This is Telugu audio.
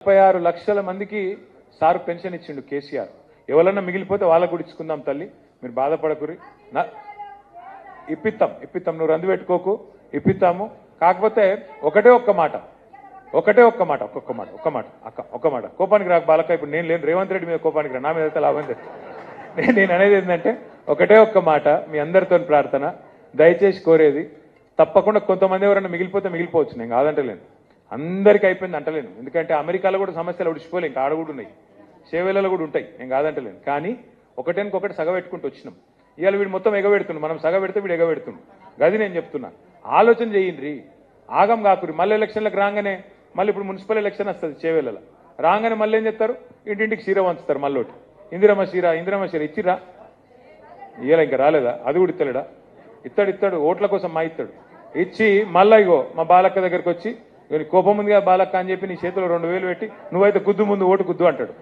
36 లక్షల మందికి సార్ పెన్షన్ ఇచ్చిండు కేసీఆర్. ఎవరన్నా మిగిలిపోతే వాళ్ళకు కూడా ఇచ్చుకుందాం తల్లి, మీరు బాధపడకురి. ఇప్పిస్తాం నువ్వు రందు పెట్టుకోకు, ఇప్పిస్తాము. కాకపోతే ఒక్క మాట కోపానికి రాకు బాలక్క. ఇప్పుడు నేను లేను, రేవంత్ రెడ్డి మీద కోపానికి రా, నా మీద అయితే లాభం లేదు. నేను అనేది ఏంటంటే ఒక్క మాట, మీ అందరితో ప్రార్థన, దయచేసి కోరేది, తప్పకుండా కొంతమంది ఎవరైనా మిగిలిపోతే మిగిలిపోవచ్చు, నేను కాదంటలేను, అందరికీ అయిపోయింది అంటలేను. ఎందుకంటే అమెరికాలో కూడా సమస్యలు ఉడిచిపోలే, ఇంకా ఆడ కూడా ఉన్నాయి, సేవలలో కూడా ఉంటాయి, నేను కాదంటలేను. కానీ ఒకటి సగబెట్టుకుంటూ వచ్చినాం. ఇవాళ వీడు మొత్తం ఎగబెడుతుండు, మనం సగబెడితే వీడు ఎగబెడుతుండు. గది నేను చెప్తున్నా, ఆలోచన చేయండి, ఆగం కాకురి. మళ్ళీ ఎలక్షన్లకు రాగానే, మళ్ళీ ఇప్పుడు మున్సిపల్ ఎలక్షన్ వస్తుంది చేవేళ్ళలో, రాగానే మళ్ళీ ఏం చెప్తారు, ఇంటింటికి సీర వంచుతారు. మళ్ళీ ఇందిరమ్మ సీర ఇచ్చిరా, ఇవాళ ఇంకా రాలేదా, అది కూడా ఇస్తలేడా? ఇస్తాడు ఓట్ల కోసం మా ఇస్తాడు. ఇచ్చి మళ్ళా ఇగో మా బాలక్క దగ్గరకు వచ్చి, కోపం ఉందిగా బాలక్క అని చెప్పి నీ చేతిలో 2000 పెట్టి, నువ్వైతే గుద్దు ముందు ఓటు గుద్దు అంటాడు.